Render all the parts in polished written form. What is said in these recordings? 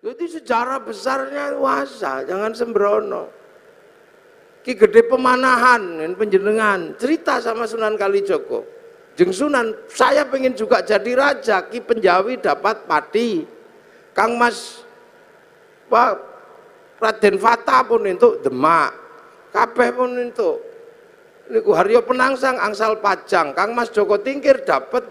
Itu sejarah besarnya puasa, jangan sembrono. Ki Gede Pemanahan penjenengan cerita sama Sunan Kalijogo. Jeng Sunan, saya pengen juga jadi raja. Ki Penjawi dapat pati. Kang Mas Raden Fata pun untuk Demak. Kabeh pun untuk. Niku Haryo Penangsang angsal Pajang. Kang Mas Joko Tingkir dapat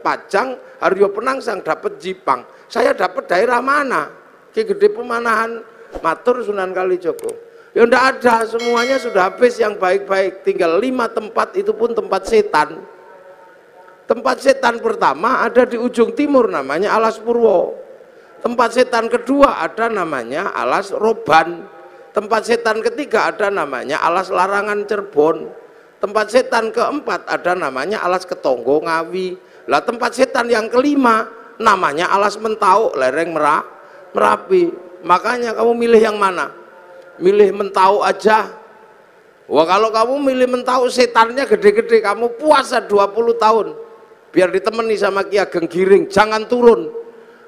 Pajang, Haryo Penangsang dapat Jipang. Saya dapat daerah mana? Ki Gede Pemanahan matur Sunan Kalijogo. Ya ndak ada, semuanya sudah habis yang baik-baik. Tinggal 5 tempat, itu pun tempat setan. Tempat setan pertama ada di ujung timur namanya Alas Purwo. Tempat setan kedua ada namanya Alas Roban. Tempat setan ketiga ada namanya Alas Larangan Cirebon. Tempat setan keempat ada namanya Alas Ketonggo Ngawi. Lah tempat setan yang kelima namanya Alas Mentau lereng Merapi. Makanya kamu milih yang mana? Milih Mentau aja. Wah, kalau kamu milih Mentau setannya gede-gede, kamu puasa 20 tahun biar ditemani sama Ki Ageng Giring, jangan turun.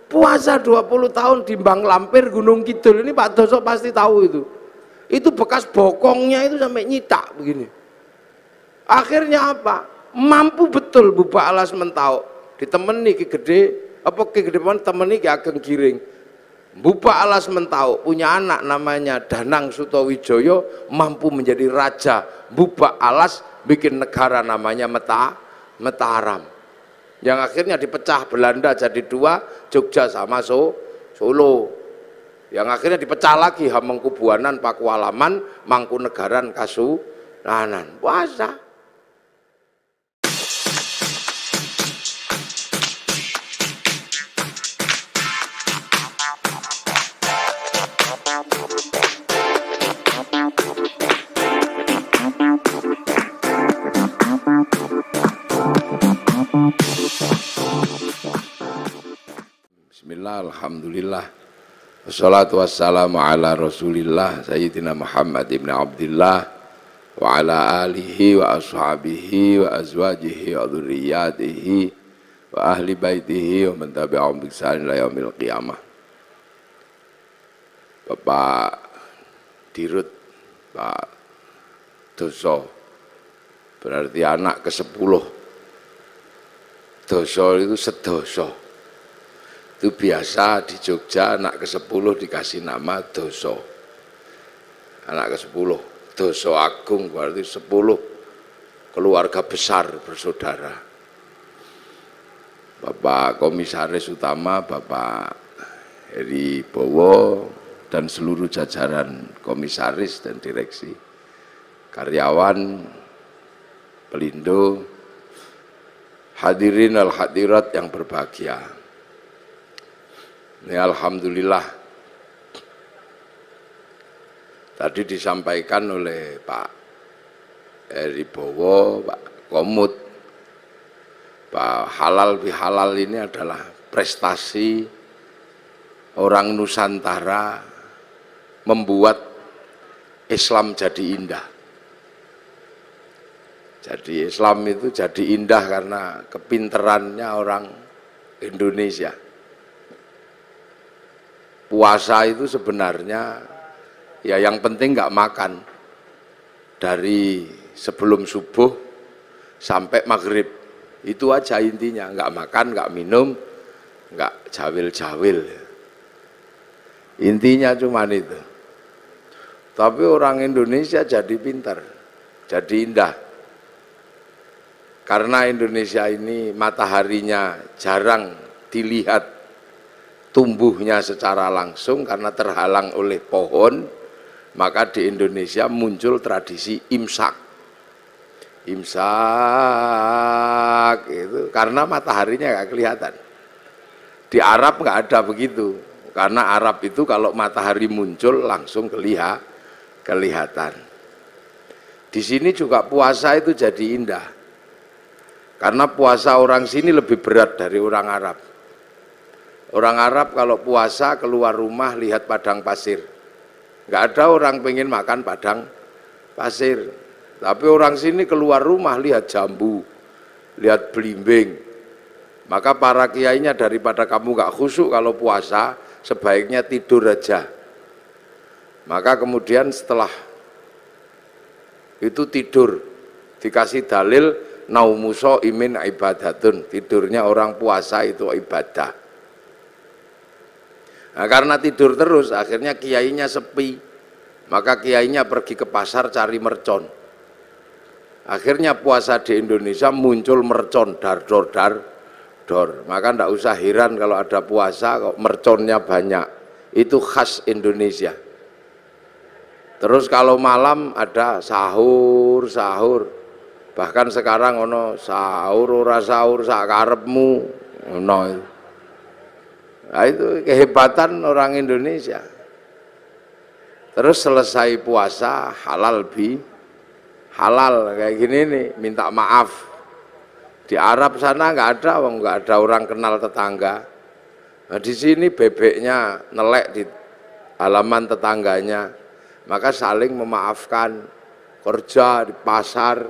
Puasa 20 tahun di Bang Lampir Gunung Kidul. Ini Pak Doso pasti tahu itu. Itu bekas bokongnya itu sampai nyitak begini. Akhirnya apa? Mampu betul Bubak Alas Mentau ditemani Ki Gede, Ki Gede temani Ki Ageng Giring. Bubak Alas Mentau punya anak namanya Danang Sutowijoyo, mampu menjadi raja. Bubak Alas bikin negara namanya Mataram, yang akhirnya dipecah Belanda jadi 2, Jogja sama Solo, yang akhirnya dipecah lagi Hamengkubuanan, Pakualaman, Mangkunegaran, Kasunanan. Puasa. Bismillah, alhamdulillah, wassalatu wassalamu ala rasulillah Sayyidina Muhammad ibn Abdillah wa ala alihi wa ashabihi wa azwajihi wa dhurriyyatihi wa ahli baitihi wa man tabi'ahum bi ihsan ila yaumil qiyamah. Bapak Dirut, Pak Doso, berarti anak ke-10. Doso itu sedoso. Itu biasa di Jogja anak ke-10 dikasih nama Doso. Anak ke-10, Doso Agung, berarti 10 keluarga besar bersaudara. Bapak Komisaris Utama, Bapak Heri Bowo, dan seluruh jajaran komisaris dan direksi, karyawan, pelindo, hadirin al hadirat yang berbahagia. Ini alhamdulillah tadi disampaikan oleh Pak Heri Bowo, Pak Komut, Pak halal bihalal ini adalah prestasi orang Nusantara membuat Islam jadi indah. Jadi Islam itu jadi indah karena kepinterannya orang Indonesia. Puasa itu sebenarnya ya yang penting nggak makan dari sebelum subuh sampai maghrib, itu aja intinya, nggak makan, nggak minum, nggak jawil-jawil, intinya cuman itu. Tapi orang Indonesia jadi pintar, jadi indah, karena Indonesia ini mataharinya jarang dilihat tumbuhnya secara langsung karena terhalang oleh pohon, maka di Indonesia muncul tradisi imsak. Imsak itu karena mataharinya nggak kelihatan. Di Arab nggak ada begitu, karena Arab itu kalau matahari muncul langsung kelihatan. Di sini juga puasa itu jadi indah, karena puasa orang sini lebih berat dari orang Arab. Orang Arab kalau puasa keluar rumah lihat padang pasir, nggak ada orang pengen makan padang pasir. Tapi orang sini keluar rumah lihat jambu, lihat belimbing, Maka para kiainya daripada kamu gak khusyuk kalau puasa, sebaiknya tidur aja. Maka kemudian setelah itu tidur, dikasih dalil naumuso imin ibadatun, tidurnya orang puasa itu ibadah. Nah, karena tidur terus akhirnya kiainya sepi, maka kiainya pergi ke pasar cari mercon. Akhirnya puasa di Indonesia muncul mercon dar-dor dar-dor. Maka ndak usah heran kalau ada puasa kok merconnya banyak, itu khas Indonesia. Terus kalau malam ada sahur, bahkan sekarang ono sahur ora sahur sak karepmu ono. Nah, itu kehebatan orang Indonesia. Terus selesai puasa halal kayak gini nih, minta maaf. Di Arab sana nggak ada orang kenal tetangga. Nah, di sini bebeknya nelek di halaman tetangganya. Maka saling memaafkan, kerja di pasar,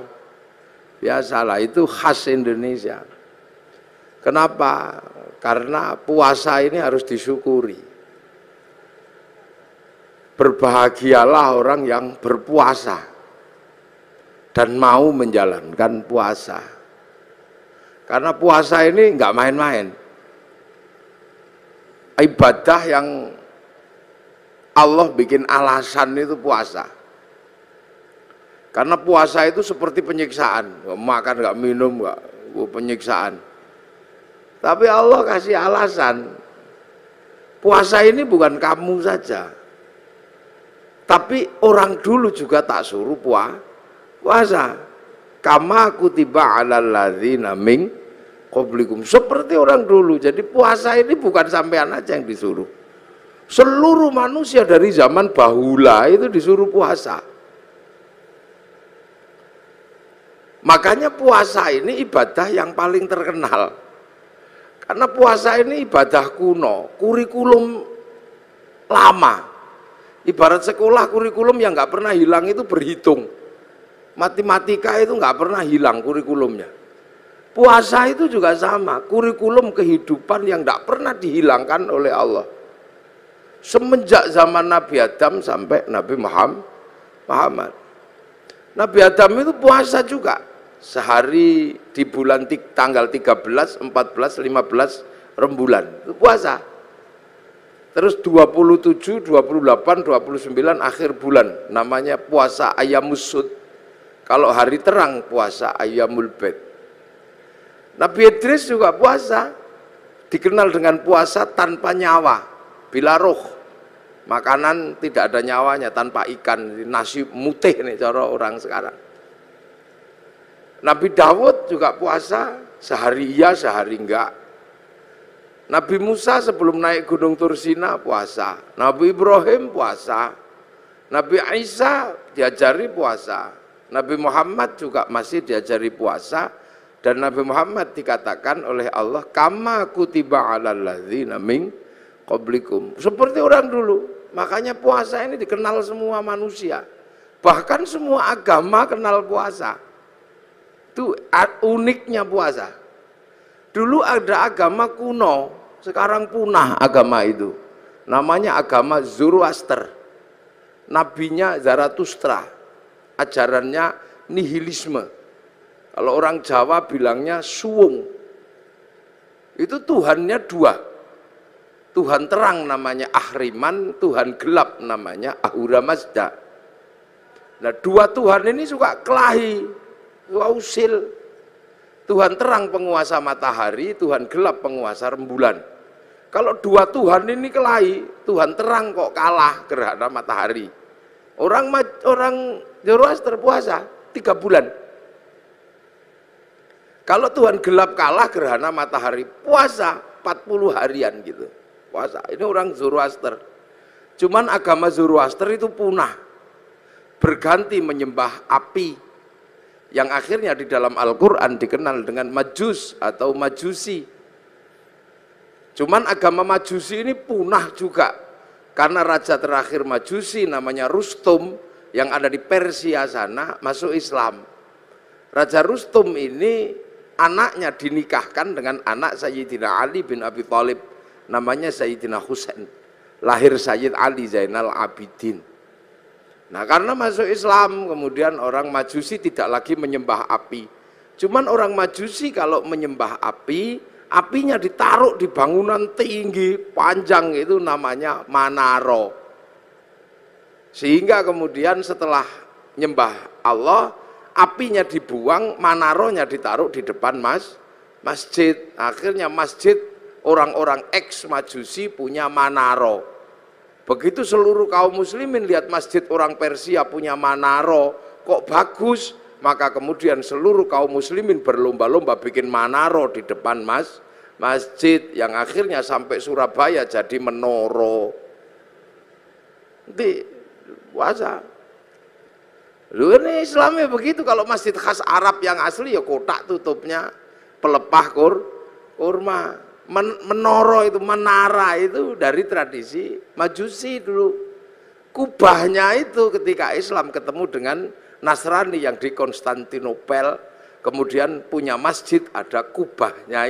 biasalah, itu khas Indonesia. Kenapa? Karena puasa ini harus disyukuri. Berbahagialah orang yang berpuasa dan mau menjalankan puasa. Karena puasa ini nggak main-main. Ibadah yang Allah bikin alasan itu puasa. Karena puasa itu seperti penyiksaan, nggak makan, nggak minum, nggak penyiksaan. Tapi Allah kasih alasan. Puasa ini bukan kamu saja, tapi orang dulu juga tak suruh puasa. Kama kutiba 'alal ladzina min qablikum, seperti orang dulu. Jadi puasa ini bukan sampean aja yang disuruh. Seluruh manusia dari zaman bahula itu disuruh puasa. Makanya puasa ini ibadah yang paling terkenal. Karena puasa ini ibadah kuno, kurikulum lama. Ibarat sekolah, kurikulum yang nggak pernah hilang itu berhitung. Matematika itu nggak pernah hilang kurikulumnya. Puasa itu juga sama, kurikulum kehidupan yang nggak pernah dihilangkan oleh Allah. Semenjak zaman Nabi Adam sampai Nabi Muhammad. Nabi Adam itu puasa juga. Sehari di bulan tanggal 13, 14, 15 rembulan. Itu puasa. Terus 27, 28, 29 akhir bulan. Namanya puasa Ayyamus Sud. Kalau hari terang puasa Ayyamul Bid. Nabi Idris juga puasa. Dikenal dengan puasa tanpa nyawa. Bila roh. Makanan tidak ada nyawanya, tanpa ikan, nasi mutih nih cara orang sekarang. Nabi Dawud juga puasa, sehari iya sehari enggak. Nabi Musa sebelum naik gunung Tursina puasa. Nabi Ibrahim puasa. Nabi Isa diajari puasa. Nabi Muhammad juga masih diajari puasa. Dan Nabi Muhammad dikatakan oleh Allah, kama kutiba 'alal ladzina min qablikum, seperti orang dulu. Makanya puasa ini dikenal semua manusia, bahkan semua agama kenal puasa. Itu uniknya puasa. Dulu ada agama kuno, sekarang punah agama itu, namanya agama Zoroaster. Nabinya Zarathustra, ajarannya nihilisme. Kalau orang Jawa bilangnya suwung. Itu Tuhannya dua, Tuhan terang namanya Ahriman, Tuhan gelap namanya Ahura Mazda. Nah, dua Tuhan ini suka kelahi, suka usil. Tuhan terang penguasa matahari, Tuhan gelap penguasa rembulan. Kalau dua Tuhan ini kelahi, Tuhan terang kok kalah gerhana matahari. Orang Zoroaster puasa 3 bulan. Kalau Tuhan gelap kalah gerhana matahari, puasa 40 harian gitu. Puasa. Ini orang Zoroaster. Cuman agama Zoroaster itu punah. Berganti menyembah api. Yang akhirnya di dalam Al-Quran dikenal dengan Majus atau Majusi. Cuman agama Majusi ini punah juga. Karena raja terakhir Majusi namanya Rustum yang ada di Persia sana masuk Islam. Raja Rustum ini anaknya dinikahkan dengan anak Sayyidina Ali bin Abi Thalib, namanya Sayyidina Husain, lahir Sayyid Ali Zainal Abidin. Nah, karena masuk Islam kemudian orang Majusi tidak lagi menyembah api. Cuman orang Majusi kalau menyembah api, apinya ditaruh di bangunan tinggi panjang, itu namanya manaro. Sehingga kemudian setelah nyembah Allah, apinya dibuang, manaronya ditaruh di depan masjid. Akhirnya masjid orang-orang ex-Majusi punya manaro. Begitu seluruh kaum muslimin lihat masjid orang Persia punya manaro, kok bagus, maka kemudian seluruh kaum muslimin berlomba-lomba bikin manaro di depan masjid, yang akhirnya sampai Surabaya jadi menoro. Nanti puasa. Lu ini Islamnya begitu. Kalau masjid khas Arab yang asli ya kotak tutupnya pelepah kurma. Menoro itu, menara itu dari tradisi Majusi dulu. Kubahnya itu ketika Islam ketemu dengan Nasrani yang di Konstantinopel, kemudian punya masjid ada kubahnya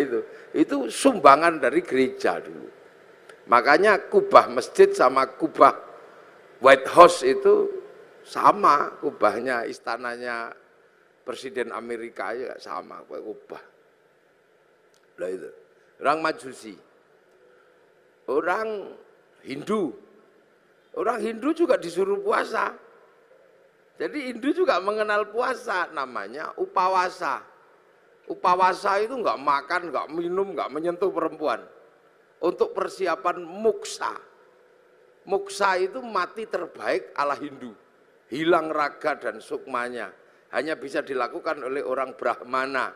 itu sumbangan dari gereja dulu. Makanya kubah masjid sama kubah White House itu sama, kubahnya istananya Presiden Amerika aja sama kubah. Lah itu orang Majusi. Orang Hindu juga disuruh puasa. Jadi Hindu juga mengenal puasa, namanya upawasa. Upawasa itu enggak makan, enggak minum, enggak menyentuh perempuan. Untuk persiapan muksa. Muksa itu mati terbaik ala Hindu, hilang raga dan sukmanya, hanya bisa dilakukan oleh orang Brahmana.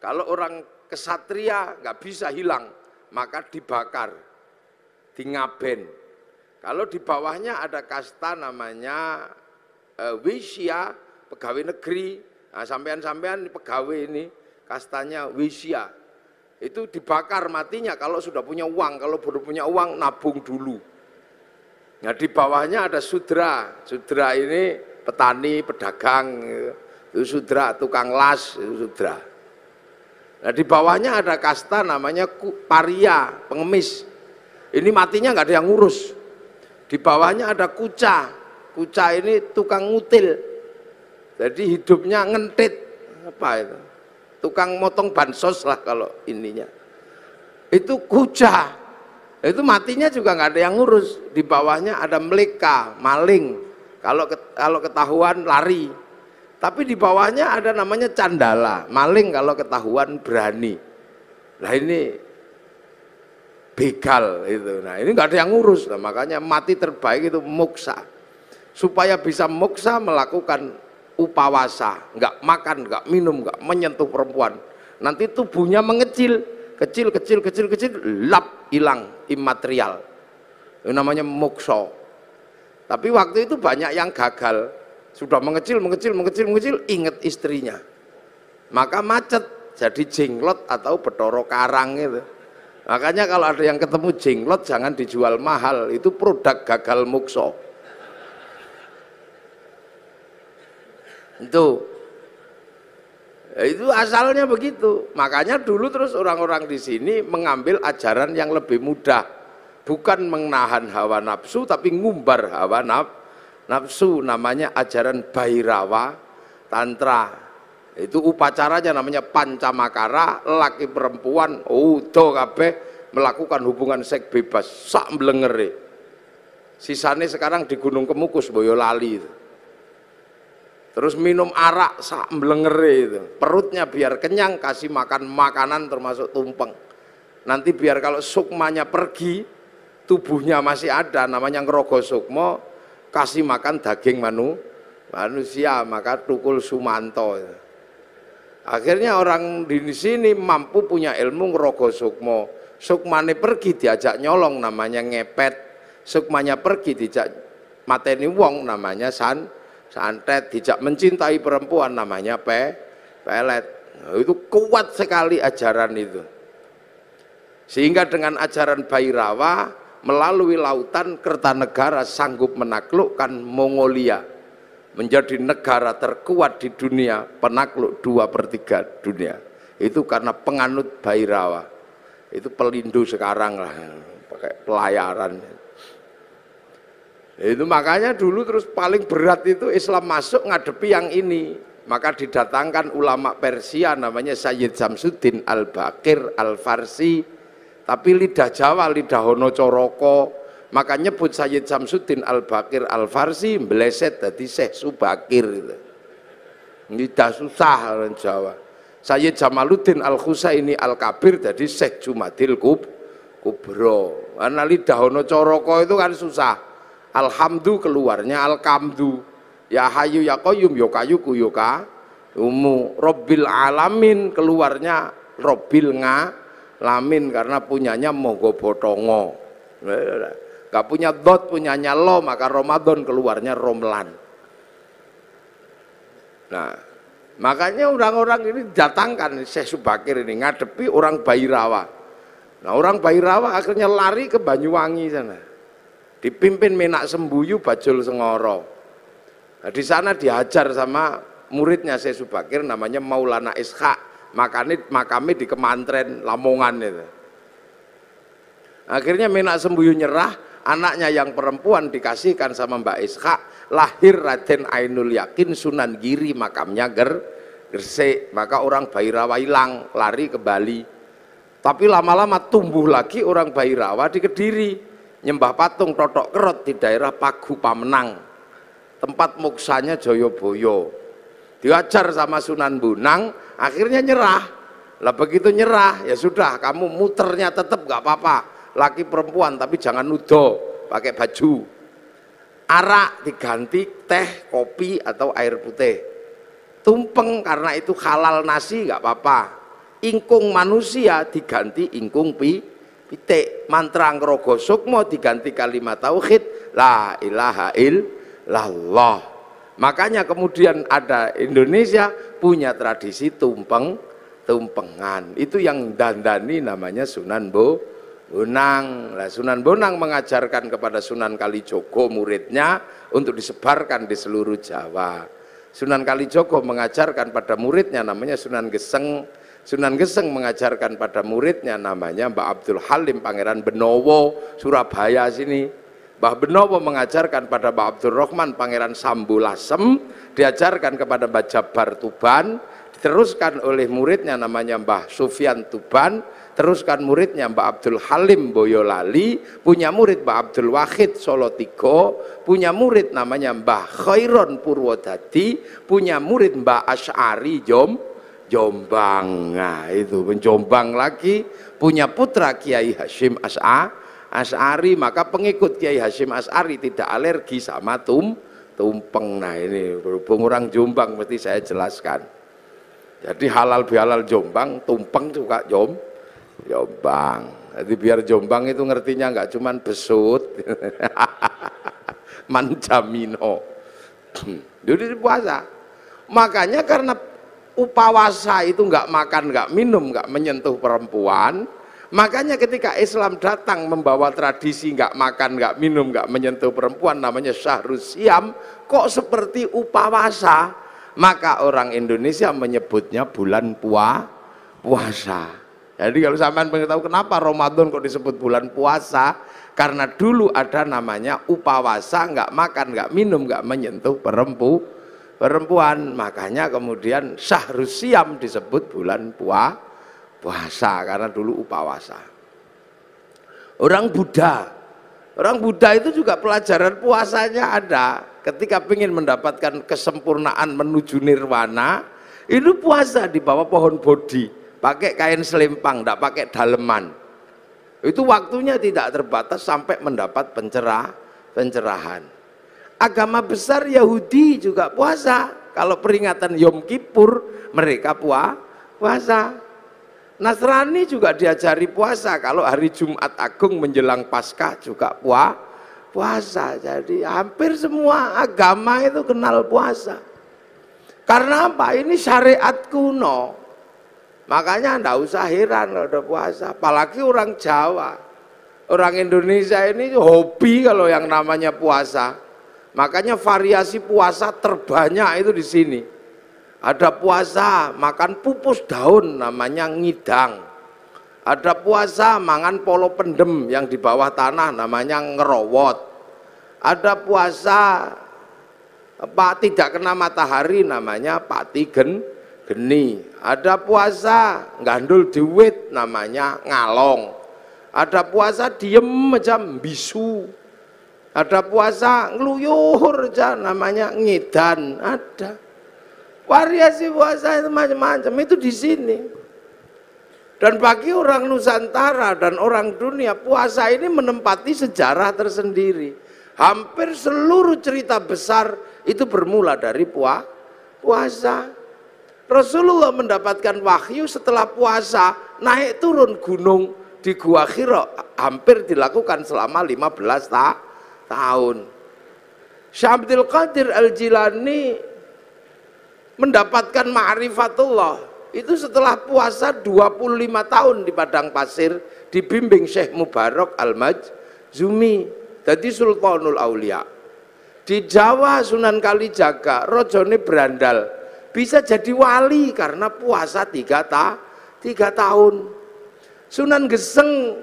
Kalau orang kesatria nggak bisa hilang, maka dibakar, dingaben. Kalau di bawahnya ada kasta namanya Wisya, pegawai negeri. Nah, sampean-sampean pegawai ini kastanya Wisya, itu dibakar matinya kalau sudah punya uang. Kalau belum punya uang nabung dulu. Nah, di bawahnya ada sudra. Sudra ini petani, pedagang, itu sudra, tukang las, itu sudra. Nah, di bawahnya ada kasta namanya paria, pengemis. Ini matinya nggak ada yang ngurus. Di bawahnya ada kuca. Kuca ini tukang ngutil. Jadi hidupnya ngentit. Apa itu? Tukang motong bansos lah kalau ininya. Itu kuca. Itu matinya juga nggak ada yang ngurus. Di bawahnya ada meleka, maling, kalau ketahuan lari. Tapi di bawahnya ada namanya candala, maling kalau ketahuan berani. Nah ini begal itu. Nah ini nggak ada yang ngurus. Nah, makanya mati terbaik itu muksa. Supaya bisa muksa melakukan upawasa, nggak makan, nggak minum, nggak menyentuh perempuan. Nanti tubuhnya mengecil. Kecil, lap, hilang, imaterial. Itu namanya mokso. Tapi waktu itu banyak yang gagal. Sudah mengecil, ingat istrinya. Maka macet, jadi jenglot atau Bathara Karang itu. Makanya kalau ada yang ketemu jenglot jangan dijual mahal, itu produk gagal mokso. Itu asalnya begitu. Makanya dulu terus orang-orang di sini mengambil ajaran yang lebih mudah, bukan menahan hawa nafsu tapi ngumbar hawa nafsu. Namanya ajaran Bhairawa Tantra. Itu upacaranya namanya pancamakara, laki perempuan utuh kabeh melakukan hubungan seks bebas sak mblengere. Sisane sekarang di Gunung Kemukus Boyolali. Terus minum arak sak mblengere itu. Perutnya biar kenyang, kasih makan makanan termasuk tumpeng. Nanti biar kalau sukmanya pergi, tubuhnya masih ada, namanya ngerogo sukmo, kasih makan daging manusia, maka tukul sumanto. Akhirnya orang di sini mampu punya ilmu ngerogo sukmo. Sukmane pergi diajak nyolong, namanya ngepet. Sukmanya pergi diajak mateni wong, namanya santet. Dijak mencintai perempuan, namanya pelet. Itu kuat sekali ajaran itu. Sehingga dengan ajaran Bhairawa melalui lautan Kertanegara sanggup menaklukkan Mongolia, menjadi negara terkuat di dunia, penakluk 2/3 dunia. Itu karena penganut Bhairawa. Itu Pelindo sekarang lah, pakai pelayaran. Itu makanya dulu terus paling berat itu Islam masuk ngadepi yang ini. Maka didatangkan ulama Persia namanya Sayyid Samsuddin Al-Baqir Al-Farsi, tapi lidah Jawa, lidah Hono Coroko, maka nyebut Sayyid Samsuddin Al-Baqir Al-Farsi meleset jadi Syekh Subakir gitu. Lidah susah orang Jawa. Sayyid Jamaluddin Al-Husaini Al-Kabir jadi Syekh Jumadil Kubro. Karena lidah Hono Coroko itu kan susah. Alhamdu keluarnya Al-Kamdu. Ya Hayu ya Qayyum ya Kayuku ya Umu. Robbil Alamin keluarnya Robbil Ngalamin karena punyanya Mogo Botongo. Gak punya dot, punyanya lo, maka Ramadan keluarnya Romlan. Nah, makanya orang-orang ini datangkan Syekh Subakir ini ngadepi orang Bhairawa. Nah, orang Bhairawa akhirnya lari ke Banyuwangi sana. Dipimpin Menak Sembuyu Bajul Sengoro. Nah, di sana diajar sama muridnya Syekh Subakir namanya Maulana Ishaq. Makamnya di Kemantren Lamongan itu. Akhirnya Menak Sembuyu nyerah, anaknya yang perempuan dikasihkan sama Mbak Ishaq, lahir Raden Ainul Yakin Sunan Giri, makamnya Gresik. Maka orang Bhairawa hilang, lari ke Bali. Tapi lama-lama tumbuh lagi orang Bhairawa di Kediri, nyembah patung Totok Kerot di daerah Pagu Pamenang, tempat moksanya Joyoboyo. Diajar sama Sunan Bonang, akhirnya nyerah. Lah begitu nyerah, ya sudah, kamu muternya tetap gak apa-apa, laki perempuan tapi jangan nudo, pakai baju. Arak diganti teh, kopi atau air putih. Tumpeng karena itu halal nasi gak apa-apa. Ingkung manusia diganti ingkung pitik. Mantra Ngrogo Sukmo diganti kalimat tauhid la ilaha illallah. Makanya kemudian ada Indonesia punya tradisi tumpengan. Itu yang dandani namanya Sunan Bonang. Nah, Sunan Bonang mengajarkan kepada Sunan Kalijogo muridnya untuk disebarkan di seluruh Jawa. Sunan Kalijogo mengajarkan pada muridnya namanya Sunan Geseng. Sunan Geseng mengajarkan pada muridnya namanya Mbah Abdul Halim Pangeran Benowo Surabaya sini. Mbah Benowo mengajarkan pada Mbah Abdul Rahman Pangeran Sambulasem, diajarkan kepada Mbah Jabar Tuban, diteruskan oleh muridnya namanya Mbah Sufyan Tuban, teruskan muridnya Mbah Abdul Halim Boyolali, punya murid Mbah Abdul Wahid Solotigo, punya murid namanya Mbah Khairon Purwodadi, punya murid Mbah Asy'ari Jombang. Nah, itu Jombang lagi punya putra Kiai Hashim Asy'ari, maka pengikut Kiai Hashim Asy'ari tidak alergi sama tumpeng. Nah, ini berhubung orang Jombang mesti saya jelaskan. Jadi halal bihalal Jombang, tumpeng juga Jombang. Jadi biar Jombang itu ngertinya nggak cuman besut, manjamino. Jadi puasa. Makanya karena upawasa itu nggak makan, nggak minum, nggak menyentuh perempuan. Makanya ketika Islam datang membawa tradisi nggak makan, nggak minum, nggak menyentuh perempuan, namanya Syahrus Siam, kok seperti upawasa. Maka orang Indonesia menyebutnya bulan puasa. Jadi kalau sampean pengen tahu kenapa Ramadan kok disebut bulan puasa, karena dulu ada namanya upawasa, nggak makan, nggak minum, nggak menyentuh perempuan. Makanya kemudian Syahrus Siam disebut bulan puasa karena dulu upawasa. Orang Buddha itu juga pelajaran puasanya ada. Ketika ingin mendapatkan kesempurnaan menuju nirwana, itu puasa di bawah pohon bodhi, pakai kain selempang, tidak pakai daleman. Itu waktunya tidak terbatas sampai mendapat pencerahan. Agama besar Yahudi juga puasa. Kalau peringatan Yom Kippur mereka puasa. Nasrani juga diajari puasa. Kalau hari Jumat Agung menjelang Paskah juga puasa. Jadi hampir semua agama itu kenal puasa. Karena apa? Ini syariat kuno. Makanya enggak usah heran kalau ada puasa. Apalagi orang Jawa. Orang Indonesia ini hobi kalau yang namanya puasa. Makanya variasi puasa terbanyak itu di sini. Ada puasa makan pupus daun namanya ngidang. Ada puasa mangan polo pendem yang di bawah tanah namanya ngerowot. Ada puasa tidak kena matahari namanya pati geni. Ada puasa gandul duit namanya ngalong. Ada puasa diem aja bisu. Ada puasa ngeluyur aja namanya ngidan. Ada variasi puasa itu macam-macam, itu di sini. Dan bagi orang Nusantara dan orang dunia, puasa ini menempati sejarah tersendiri. Hampir seluruh cerita besar itu bermula dari puasa. Rasulullah mendapatkan wahyu setelah puasa, naik turun gunung di Gua Hira, hampir dilakukan selama 15 tahun. Syekh Abdul Qadir Al-Jilani mendapatkan ma'rifatullah itu setelah puasa 25 tahun di padang pasir, dibimbing Syekh Mubarak Al-Majzumi, jadi Sultanul Aulia. Di Jawa Sunan Kalijaga rojone berandal, bisa jadi wali karena puasa 3 tahun. Sunan Geseng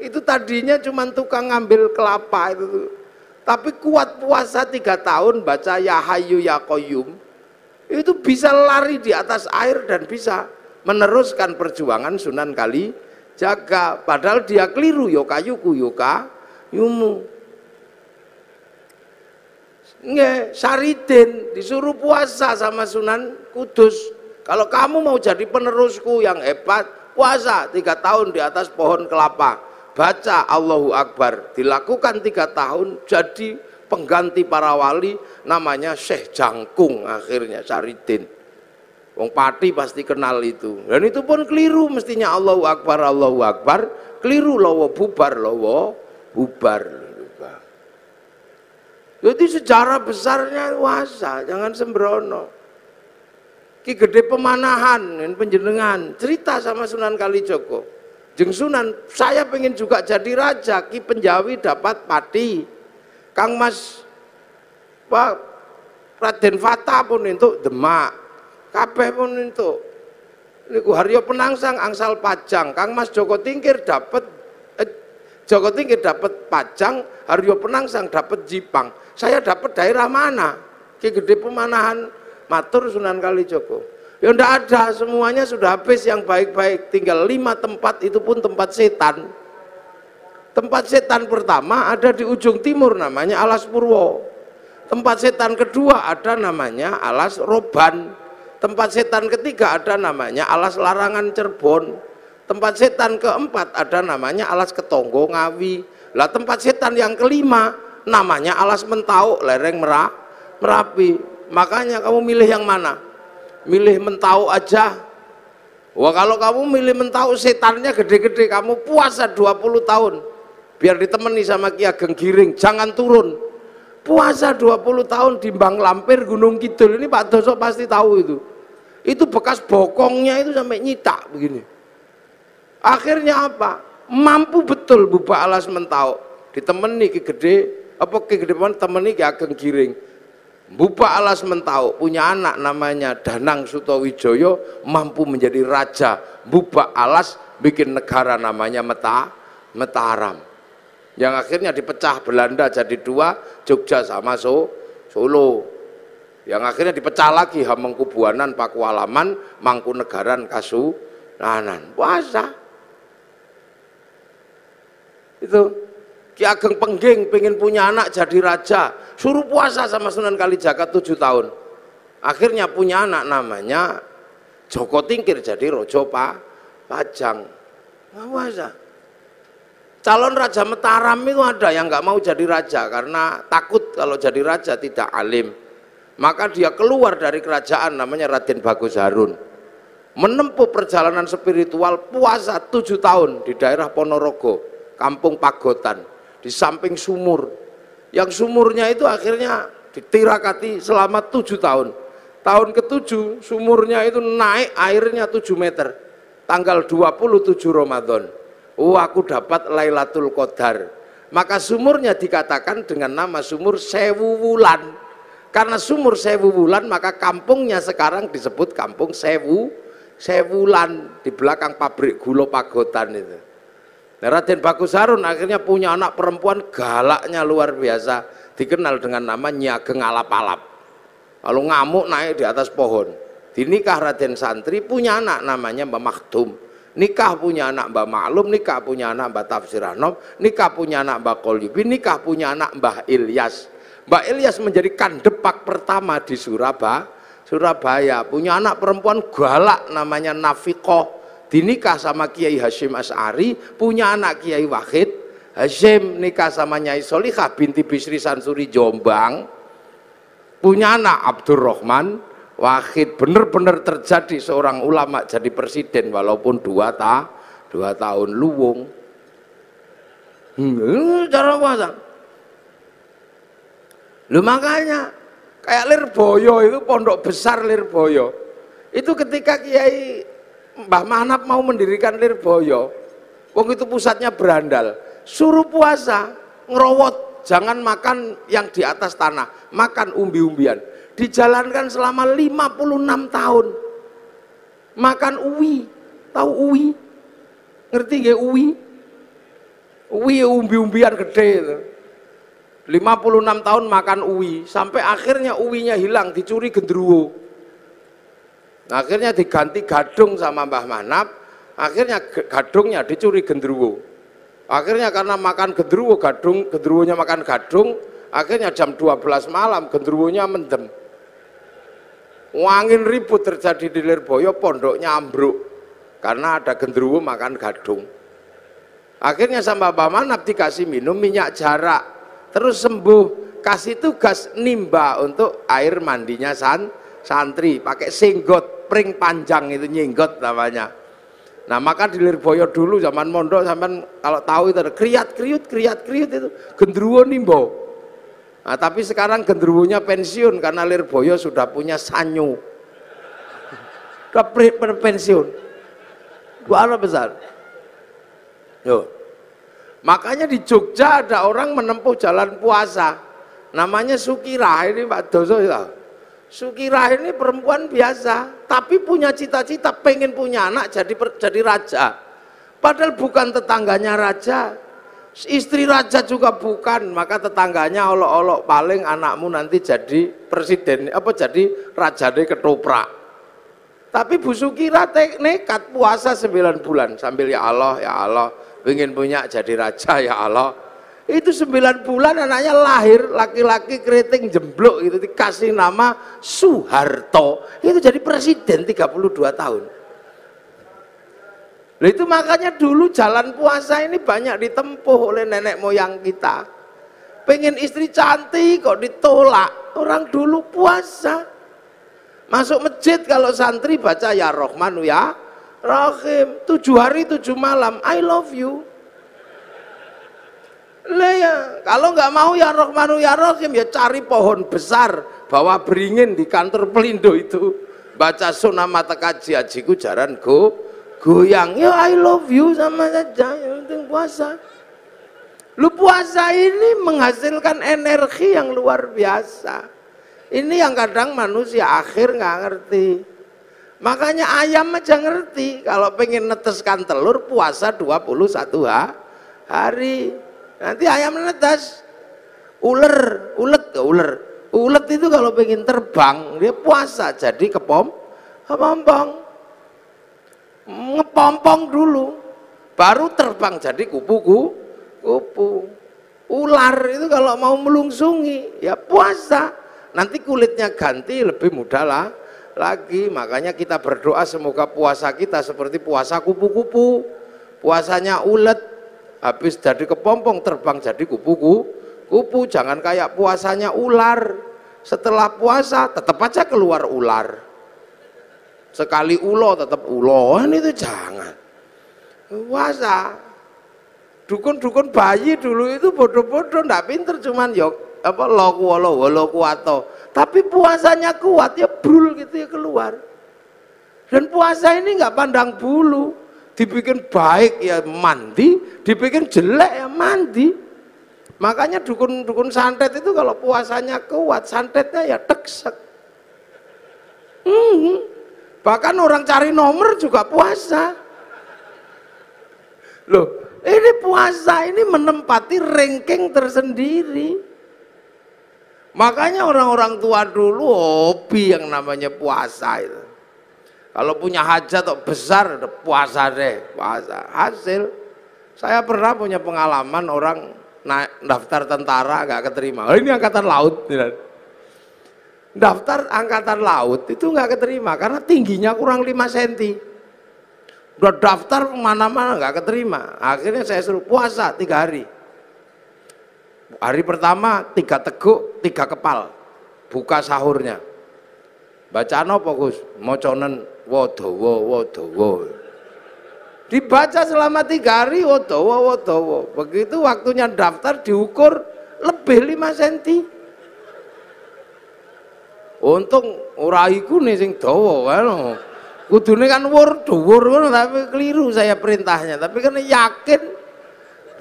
itu tadinya cuma tukang ngambil kelapa itu, tapi kuat puasa 3 tahun, baca Ya Hayyu Ya Qayyum, itu bisa lari di atas air dan bisa meneruskan perjuangan Sunan Kalijaga. Padahal dia keliru, yokayuku yokayumu. Nggak, Saridin disuruh puasa sama Sunan Kudus. Kalau kamu mau jadi penerusku yang hebat, puasa 3 tahun di atas pohon kelapa, baca Allahu Akbar, dilakukan 3 tahun, jadi pengganti para wali, namanya Syekh Jangkung akhirnya Saridin. Wong Pati pasti kenal itu. Dan itu pun keliru mestinya Allahu Akbar, keliru lowo bubar. Jadi sejarah besarnya puasa, jangan sembrono. Ki Gede Pemanahan penjenengan cerita sama Sunan Kalijogo. Jeng Sunan, saya pengen juga jadi raja. Ki Penjawi dapat pati. Kang Mas Pak Raden Fata pun itu Demak, kabeh pun itu. Niku Haryo Penangsang angsal Pajang, Kang Mas Joko Tingkir dapat Pajang, Haryo Penangsang dapat Jipang. Saya dapat daerah mana? Ki Gede Pemanahan matur Sunan Kalijogo. Ya ndak ada, semuanya sudah habis yang baik-baik, tinggal 5 tempat, itu pun tempat setan. Tempat setan pertama ada di ujung timur namanya Alas Purwo. Tempat setan kedua ada namanya Alas Roban. Tempat setan ketiga ada namanya Alas Larangan Cirebon. Tempat setan keempat ada namanya Alas Ketonggo Ngawi. Lah tempat setan yang kelima namanya Alas Mentau lereng Merapi. Makanya kamu milih yang mana? Milih Mentau aja. Wah, kalau kamu milih Mentau, setannya gede-gede, kamu puasa 20 tahun biar ditemani sama Ki Ageng Giring, jangan turun. Puasa 20 tahun di Bang Lampir Gunung Kidul, ini Pak Doso pasti tahu itu. Itu bekas bokongnya itu sampai nyitak begini. Akhirnya apa? Mampu betul buka Alas Mentau, ditemani Ki Gede, Ki Gede temani Ki Ageng Giring. Buka Alas Mentau, punya anak namanya Danang Sutawijoyo, mampu menjadi raja. Buka Alas, bikin negara namanya Mataram. Yang akhirnya dipecah Belanda jadi 2, Jogja sama Solo. Yang akhirnya dipecah lagi Hamengkubuanan, Pakualaman, Mangkunegaran, Kasunanan. Puasa. Itu Ki Ageng Pengging pengen punya anak jadi raja, suruh puasa sama Sunan Kalijaga 7 tahun. Akhirnya punya anak namanya Joko Tingkir jadi Rojo Pajang. Puasa. Calon Raja Mataram itu ada yang nggak mau jadi raja karena takut kalau jadi raja tidak alim. Maka dia keluar dari kerajaan, namanya Raden Bagus Harun. Menempuh perjalanan spiritual, puasa 7 tahun di daerah Ponorogo, Kampung Pagotan, di samping sumur. Yang sumurnya itu akhirnya ditirakati selama 7 tahun. Tahun ke-7 sumurnya itu naik airnya 7 meter. Tanggal 27 Ramadan. Aku dapat Lailatul Qadar. Maka sumurnya dikatakan dengan nama sumur Sewu Wulan, Karena sumur 1000 wulan maka kampungnya sekarang disebut kampung Sewulan di belakang pabrik gula Pagotan itu. Nah, Raden Bagus Harun akhirnya punya anak perempuan galaknya luar biasa, dikenal dengan nama Nyi Ageng Alap-alap. Kalau ngamuk naik di atas pohon. Dinikah Raden Santri, punya anak namanya Mbah Maktum. Nikah punya anak Mbah Maklum, nikah punya anak Mbah Tafsir Anom, nikah punya anak Mbah Qolyubi, nikah punya anak Mbah Ilyas. Mbah Ilyas menjadi kandepak pertama di Surabaya. Punya anak perempuan galak namanya Nafiqoh, dinikah sama Kiai Hasyim Asy'ari, punya anak Kiai Wahid Hasyim, nikah sama Nyai Solikah binti Bisri Sansuri Jombang, punya anak Abdurrahman Wahid. Bener-bener terjadi seorang ulama jadi presiden walaupun 2 tahun luwung. Cara puasa. Lu makanya kayak Lirboyo itu, pondok besar Lirboyo itu ketika Kiai Mbah Manap mau mendirikan Lirboyo, wong itu pusatnya berandal, suruh puasa, ngerowot, jangan makan yang di atas tanah, makan umbi-umbian. Dijalankan selama 56 tahun. Makan uwi, tahu uwi? Ngerti nggih uwi? Uwi umbi-umbian gede itu. 56 tahun makan uwi, sampai akhirnya uwinya hilang, dicuri gendruwo. Nah, akhirnya diganti gadung sama Mbah Manap, akhirnya gadungnya dicuri gendruwo. Akhirnya karena makan gendruwo, gendruwonya makan gadung, akhirnya jam 12 malam gendruwonya mendem. Wangin ribut terjadi di Lirboyo, pondoknya ambruk karena ada gendruwo makan gadung. Akhirnya sama Mbah Manap dikasih minum minyak jarak, terus sembuh. Kasih tugas nimba untuk air mandinya santri, pakai singgot pring panjang, itu nyinggot namanya. Nah, maka di Lirboyo dulu zaman mondok, sampean kalau tahu itu ada kriat-kriut itu gendruwo nimbo. Nah, tapi sekarang gendruwonya pensiun karena Lirboyo sudah punya sanyu. Sudah pensiun. Dua besar. Yo. Makanya di Jogja ada orang menempuh jalan puasa. Namanya Sukirah, ini Pak Doso ya. Sukirah ini perempuan biasa, tapi punya cita-cita pengen punya anak jadi raja. Padahal bukan tetangganya raja. Istri raja juga bukan, maka tetangganya olok-olok, paling anakmu nanti jadi presiden, jadi raja deh ketoprak. Tapi Bu Sukirah nekat puasa 9 bulan sambil ya Allah, ingin punya jadi raja ya Allah. Itu 9 bulan anaknya lahir, laki-laki keriting jemblok itu, dikasih nama Soeharto, itu jadi presiden 32 tahun. Nah, itu makanya dulu jalan puasa ini banyak ditempuh oleh nenek moyang kita. Pengen istri cantik kok ditolak. Orang dulu puasa. Masuk masjid kalau santri baca ya Rahmanu ya Rahim. 7 hari 7 malam, I love you. Lah ya, kalau nggak mau ya Rahmanu ya Rahim, ya cari pohon besar, bawa beringin di kantor Pelindo itu. Baca sunah mata kaji ajiku jaran goyang, ya I love you sama saja, yang penting puasa. Lu puasa ini menghasilkan energi yang luar biasa. Ini yang kadang manusia akhir nggak ngerti. Makanya ayam aja ngerti, kalau pengen neteskan telur puasa 21 hari. Nanti ayam netes. Ulet itu kalau pengen terbang dia puasa, jadi kepompong. Ngepompong dulu baru terbang jadi kupu. Ular itu kalau mau melungsungi ya puasa, nanti kulitnya ganti lebih mudah lagi. Makanya kita berdoa semoga puasa kita seperti puasa kupu-kupu, puasanya ulet, habis jadi kepompong terbang jadi kupu. Jangan kayak puasanya ular, setelah puasa tetap aja keluar ular. Sekali ulo tetap ulo, itu jangan. Puasa. Dukun-dukun bayi dulu itu bodoh-bodoh, ndak pinter, cuman yok lokuato. Tapi puasanya kuat ya brul gitu ya keluar. Dan puasa ini nggak pandang bulu, dibikin baik ya mandi, dibikin jelek ya mandi. Makanya dukun-dukun santet itu kalau puasanya kuat, santetnya ya teksek. Bahkan orang cari nomor juga puasa. Loh, ini puasa ini menempati ranking tersendiri. Makanya orang-orang tua dulu hobi yang namanya puasa itu. Kalau punya hajat atau besar, puasa deh, puasa. Hasil, saya pernah punya pengalaman orang naik daftar tentara nggak keterima. Oh, ini angkatan laut. Daftar angkatan laut itu nggak keterima karena tingginya kurang 5 cm. Udah daftar kemana-mana nggak keterima. Akhirnya saya suruh puasa 3 hari. Hari pertama 3 teguk 3 kepal, buka sahurnya. Bacaan apa Gus? Moconen wodowo. Dibaca selama 3 hari wodowo. Begitu waktunya daftar diukur lebih 5 cm. Untung ora iku nih sing dawa kan. Kudune kan dhuwur tapi keliru saya perintahnya. Tapi kan yakin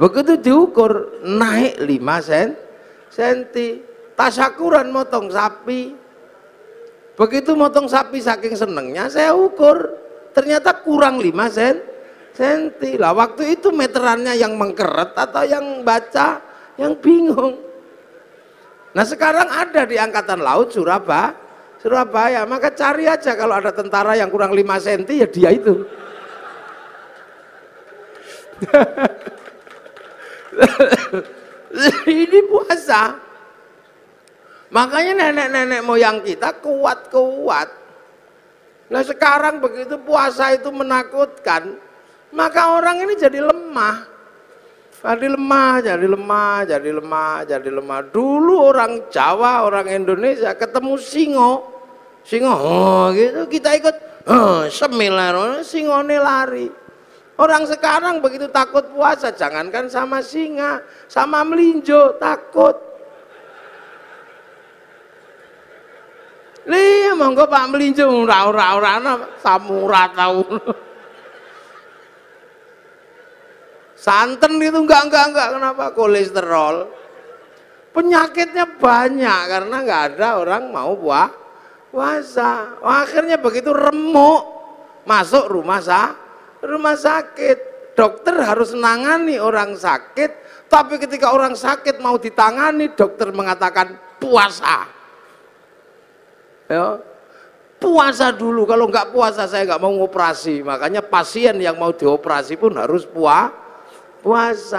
begitu diukur naik 5 cm. Tasyakuran motong sapi. Begitu motong sapi saking senengnya saya ukur ternyata kurang 5 cm. Lah waktu itu meterannya yang mengkeret atau yang baca yang bingung. Nah sekarang ada di Angkatan Laut Surabaya, maka cari aja kalau ada tentara yang kurang 5 cm ya dia itu. Ini puasa. Makanya nenek-nenek moyang kita kuat-kuat. Nah sekarang begitu puasa itu menakutkan, maka orang ini jadi lemah. Jadi lemah. Dulu orang Jawa, orang Indonesia ketemu singo gitu, kita ikut semilar, singone lari. Orang sekarang begitu takut puasa, jangankan sama singa, sama melinjo takut. Nih, monggo Pak melinjo ora samura tahu. Santen itu enggak, kenapa? Kolesterol. Penyakitnya banyak karena enggak ada orang mau puasa. Akhirnya begitu remuk masuk rumah sakit. Dokter harus menangani orang sakit, tapi ketika orang sakit mau ditangani, dokter mengatakan puasa. Ya. Puasa dulu, kalau enggak puasa saya enggak mau ngoperasi. Makanya pasien yang mau dioperasi pun harus puasa.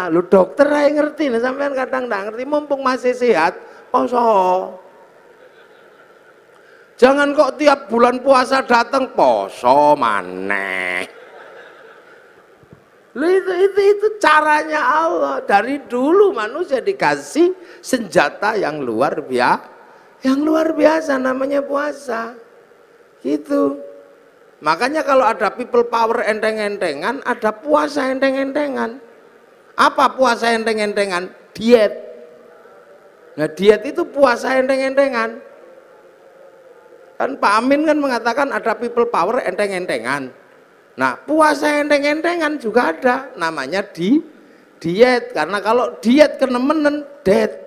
Lu dokter aja ngerti, nah sampean kadang nggak ngerti, mumpung masih sehat, poso. Jangan kok tiap bulan puasa datang poso maneh. Itu caranya Allah. Dari dulu manusia dikasih senjata yang luar biasa namanya puasa. Gitu. Makanya kalau ada people power enteng-entengan, ada puasa enteng-entengan. Apa puasa enteng-entengan? Diet. Nah diet itu puasa enteng-entengan. Kan Pak Amin kan mengatakan ada people power enteng-entengan. Nah puasa enteng-entengan juga ada, namanya diet. Karena kalau diet kenemenen dead.